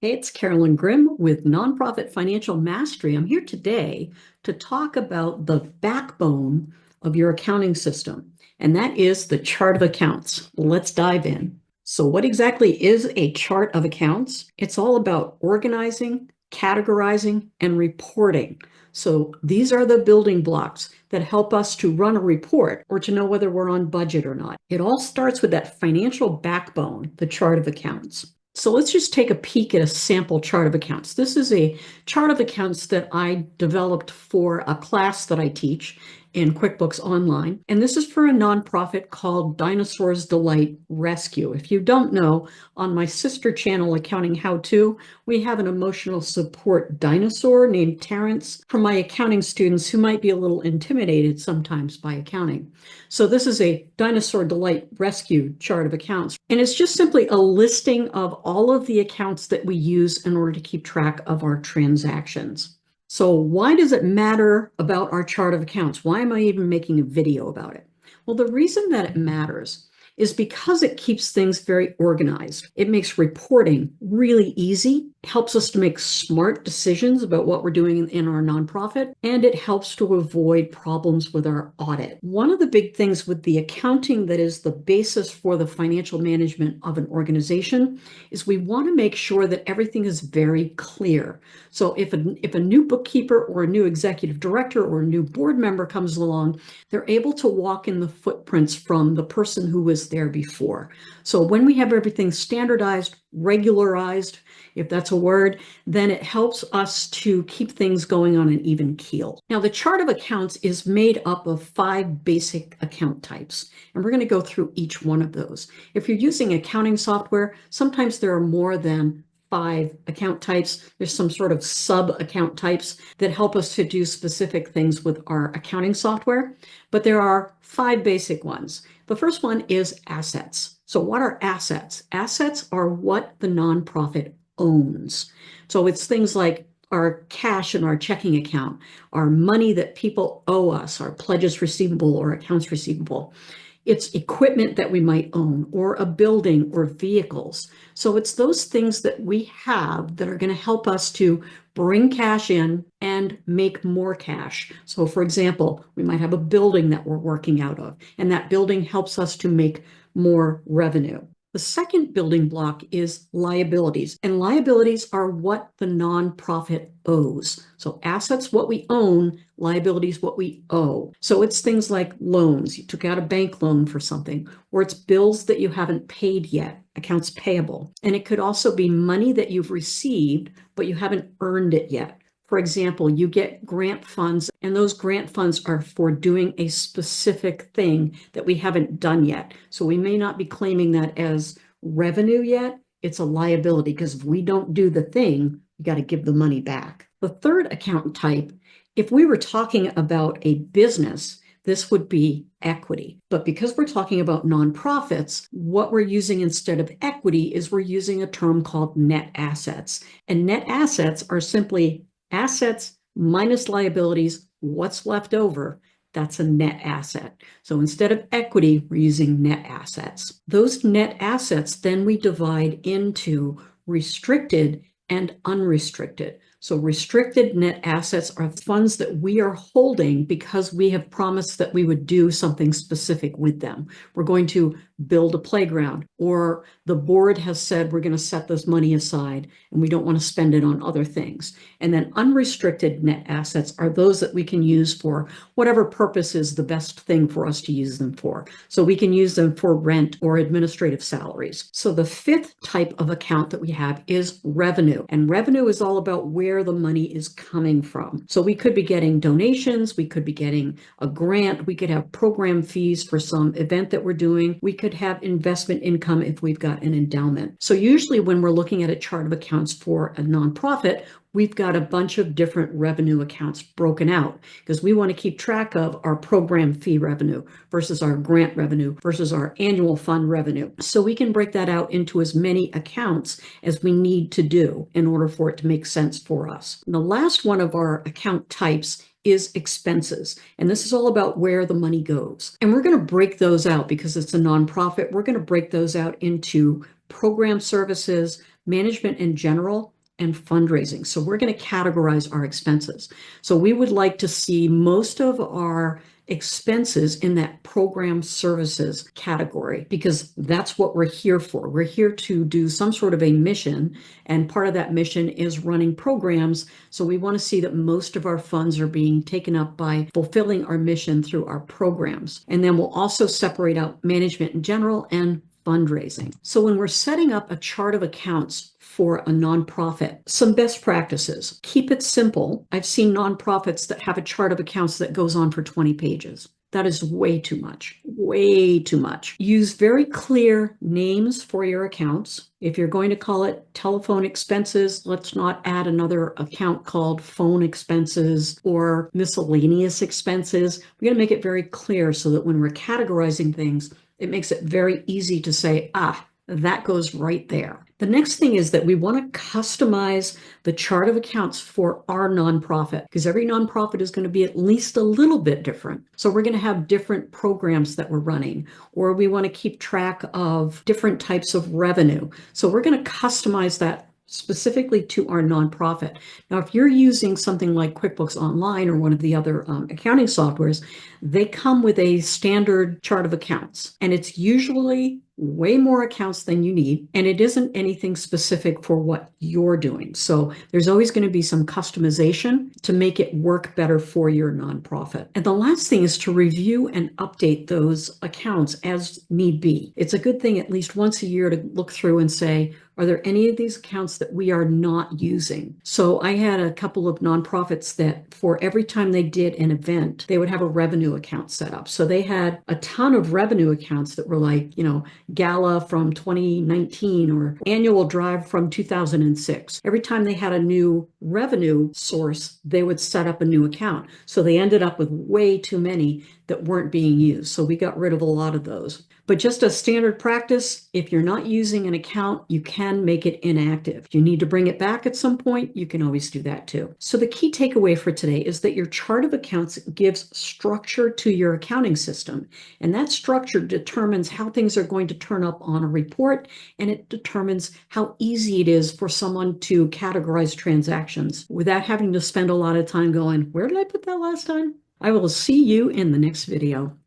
Hey, it's Carolyn Grimm with Nonprofit Financial Mastery. I'm here today to talk about the backbone of your accounting system, and that is the chart of accounts. Let's dive in. So, what exactly is a chart of accounts? It's all about organizing, categorizing, and reporting. So, these are the building blocks that help us to run a report or to know whether we're on budget or not. It all starts with that financial backbone, the chart of accounts. So let's just take a peek at a sample chart of accounts. This is a chart of accounts that I developed for a class that I teach in QuickBooks Online. And this is for a nonprofit called Dinosaurs Delight Rescue. If you don't know, on my sister channel, Accounting How To, we have an emotional support dinosaur named Terrence for my accounting students who might be a little intimidated sometimes by accounting. So this is a Dinosaur Delight Rescue chart of accounts. And it's just simply a listing of all of the accounts that we use in order to keep track of our transactions. So why does it matter about our chart of accounts? Why am I even making a video about it? Well, the reason that it matters is because it keeps things very organized. It makes reporting really easy, helps us to make smart decisions about what we're doing in our nonprofit, and it helps to avoid problems with our audit. One of the big things with the accounting that is the basis for the financial management of an organization is we want to make sure that everything is very clear. So if a new bookkeeper or a new executive director or a new board member comes along, they're able to walk in the footprints from the person who was there before. So when we have everything standardized, regularized, if that's a word, then it helps us to keep things going on an even keel. Now, the chart of accounts is made up of 5 basic account types, and we're going to go through each one of those. If you're using accounting software, sometimes there are more than 5 account types. There's some sort of sub-account types that help us to do specific things with our accounting software, but there are 5 basic ones. The first one is assets. So what are assets? Assets are what the nonprofit owns. So it's things like our cash in our checking account, our money that people owe us, our pledges receivable or accounts receivable. It's equipment that we might own, or a building, or vehicles. So it's those things that we have that are going to help us to bring cash in and make more cash. So for example, we might have a building that we're working out of, and that building helps us to make more revenue. The second building block is liabilities, and liabilities are what the nonprofit owes. So assets, what we own, liabilities, what we owe. So it's things like loans. You took out a bank loan for something, or it's bills that you haven't paid yet, accounts payable. And it could also be money that you've received, but you haven't earned it yet. For example, you get grant funds, and those grant funds are for doing a specific thing that we haven't done yet. So we may not be claiming that as revenue yet. It's a liability, because if we don't do the thing, we got to give the money back. The third account type, if we were talking about a business, this would be equity. But because we're talking about nonprofits, what we're using instead of equity is we're using a term called net assets. And net assets are simply assets minus liabilities. What's left over? That's a net asset. So instead of equity, we're using net assets. Those net assets, then we divide into restricted and unrestricted. So restricted net assets are funds that we are holding because we have promised that we would do something specific with them. We're going to build a playground, or the board has said we're going to set this money aside and we don't want to spend it on other things. And then unrestricted net assets are those that we can use for whatever purpose is the best thing for us to use them for. So we can use them for rent or administrative salaries. So the fifth type of account that we have is revenue. And revenue is all about where the money is coming from. So we could be getting donations, we could be getting a grant, we could have program fees for some event that we're doing, we could have investment income if we've got an endowment. So usually when we're looking at a chart of accounts for a nonprofit, we've got a bunch of different revenue accounts broken out, because we want to keep track of our program fee revenue versus our grant revenue versus our annual fund revenue. So we can break that out into as many accounts as we need to do in order for it to make sense for us. And the last one of our account types is expenses. And this is all about where the money goes. And we're going to break those out, because it's a nonprofit. We're going to break those out into program services, management in general, and fundraising. So we're going to categorize our expenses. So we would like to see most of our expenses in that program services category, because that's what we're here for. We're here to do some sort of a mission, and part of that mission is running programs. So we want to see that most of our funds are being taken up by fulfilling our mission through our programs. And then we'll also separate out management in general and fundraising. So when we're setting up a chart of accounts for a nonprofit, some best practices: keep it simple. I've seen nonprofits that have a chart of accounts that goes on for 20 pages. That is way too much, way too much. Use very clear names for your accounts. If you're going to call it telephone expenses, let's not add another account called phone expenses or miscellaneous expenses. We're going to make it very clear so that when we're categorizing things, it makes it very easy to say, that goes right there. The next thing is that we want to customize the chart of accounts for our nonprofit, because every nonprofit is going to be at least a little bit different. So we're going to have different programs that we're running, or we want to keep track of different types of revenue. So we're going to customize that specifically to our nonprofit. Now, if you're using something like QuickBooks Online or one of the other accounting softwares, they come with a standard chart of accounts, and it's usually way more accounts than you need, and it isn't anything specific for what you're doing. So there's always going to be some customization to make it work better for your nonprofit. And the last thing is to review and update those accounts as need be. It's a good thing at least once a year to look through and say, are there any of these accounts that we are not using? So I had a couple of nonprofits that for every time they did an event, they would have a revenue account set up. So they had a ton of revenue accounts that were like, gala from 2019 or annual drive from 2006. Every time they had a new revenue source, they would set up a new account. So they ended up with way too many that weren't being used. So we got rid of a lot of those. But just a standard practice, if you're not using an account, you can make it inactive. If you need to bring it back at some point, you can always do that too. So the key takeaway for today is that your chart of accounts gives structure to your accounting system. And that structure determines how things are going to turn up on a report, and it determines how easy it is for someone to categorize transactions without having to spend a lot of time going, where did I put that last time? I will see you in the next video.